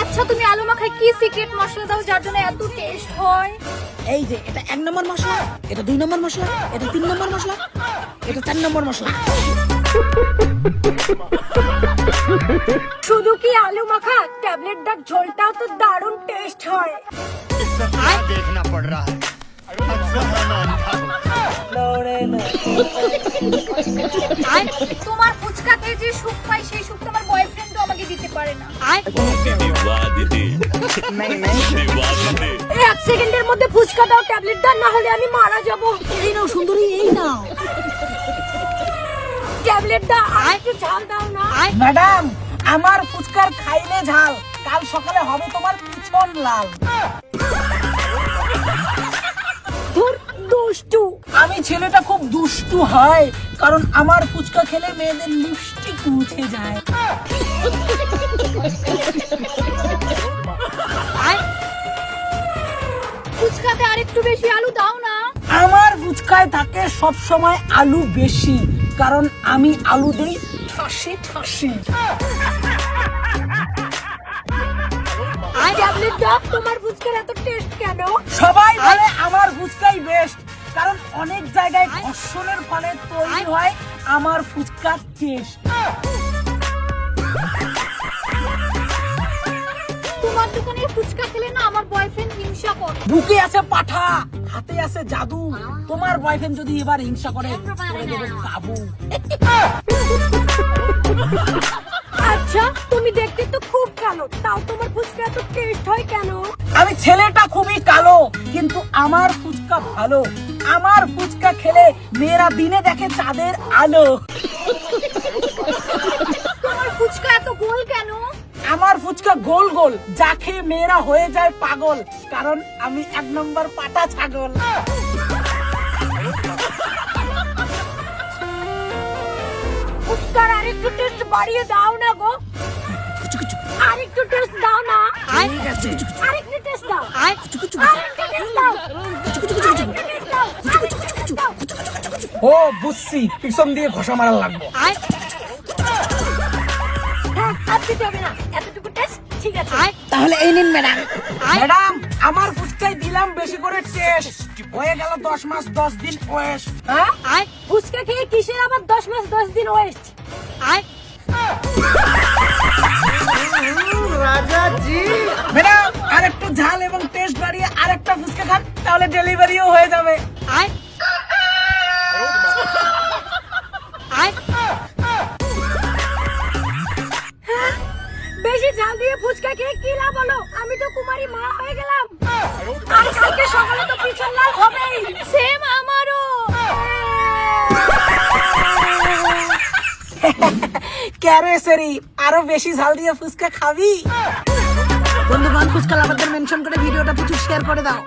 আচ্ছা তুমি আলু মাখায় কি সিক্রেট মশলা দাও যার জন্য এত টেস্ট হয়? এই যে এটা 1 নম্বর মশলা, এটা 2 নম্বর মশলা, এটা 3 নম্বর মশলা, এটা 4 নম্বর মশলা। শুধু কি আলু মাখা, ট্যাবলেট ডাক ঝোলটাও তো দারুণ টেস্ট হয়। देखना पड़ रहा है। তোমার ফুচকা খেয়ে যে সুখ পাই সেই সুখ তোমার বয়ফ্রেন্ডও আমাকে দিতে পারে না। এক সেকেন্ডের মধ্যে ফুচকা দাও, ট্যাবলেট দাও, না হলে আমি মারা যাব। এই নাও সুন্দরী, এই নাও। ট্যাবলেট দাও, আর একটু ঝাল দাও না। ম্যাডাম, আমার ফুচকার খাইলে ঝাল, কাল সকালে হবে তোমার পিছন লাল। ধুর, দুষ্টু। আমি ছেলেটা খুব দুষ্টু হয়, কারণ আমার ফুচকা খেলে মেয়েদের লিপস্টিক মুছে যায়। ফুচকাতে আর একটু বেশি আলু দাও না। আমার ফুচকায় থাকে সব সময় আলু বেশি, কারণ আমি আলু দেই ঠাসে ঠাসে। ট্যাবলেট দাও, তোমার ফুচকার এত টেস্ট কেন? সবাই বলে আমার ফুচকাই বেস্ট, কারণ অনেক জায়গায় ঘর্ষণের ফলে তৈরি হয় আমার ফুচকার টেস্ট। তোমার দোকানের ফুচকা খেলে না আমার বয়ফ্রেন্ড হিংসা করে। বুকে আছে পাঠা, হাতে আছে জাদু। তোমার বয়ফ্রেন্ড যদি এবার হিংসা করে, করে দেবে কাবু। আচ্ছা তুমি দেখতে তো খুব কালো, তাও তোমার ফুচকা এত টেস্ট হয় কেন? আমি ছেলেটা খুবই কালো, কিন্তু আমার ফুচকা ভালো। আমার ফুচকা খেলে মেয়েরা দিনে দেখে চাঁদের আলো। তোমার ফুচকা এত গোল কেন? আমার ফুচকা গোল গোল, যা খেয়ে মেয়েরা হয়ে যায় পাগল, কারণ আমি 1 নম্বর পাটা ছাগল। ফুচকার আরেকটু টেস্ট বাড়িয়ে দাও না গো। আরেকটু টেস্ট দাও না। ঠিক আছে। আরেকটু টেস্ট দাও। আরেকটু টেস্ট দাও। আরেকটু টেস্ট দাও। ও বুঝছি, পিছন দিয়ে ঘষা মারা লাগবে। হ্যাঁ, আর দিতে হবে না, এতটুকু টেস্ট ঠিক আছে। তাহলে এই নিন ম্যাডাম। ম্যাডাম, আমার ফুচকায় দিলাম বেশি করে টেস্ট, হয়ে গেল 10 মাস 10 দিন ওয়েস্ট। হ্যাঁ, ফুচকা খেয়ে কিসের আবার 10 মাস 10 দিন ওয়েস্ট? ম্যাডাম, আরেকটু ঝাল এবং টেস্ট বাড়িয়ে আরেকটা ফুচকা খান, তাহলে ডেলিভারিও হয়ে যাবে। বেশি ঝাল দিয়ে ফুচকা খেয়ে কি লাভ হলো? আমি তো কুমারী মা হয়ে গেলাম। আর কালকে সকালে তো পিছন লাল হবেই। সেম আমারও। ক্যারে সেরি, আরো বেশি ঝাল দিয়ে ফুচকা খাবি? বন্ধু বান্ধব ফুচকা লাভারদের মেনশন করে ভিডিওটা প্রচুর শেয়ার করে দাও।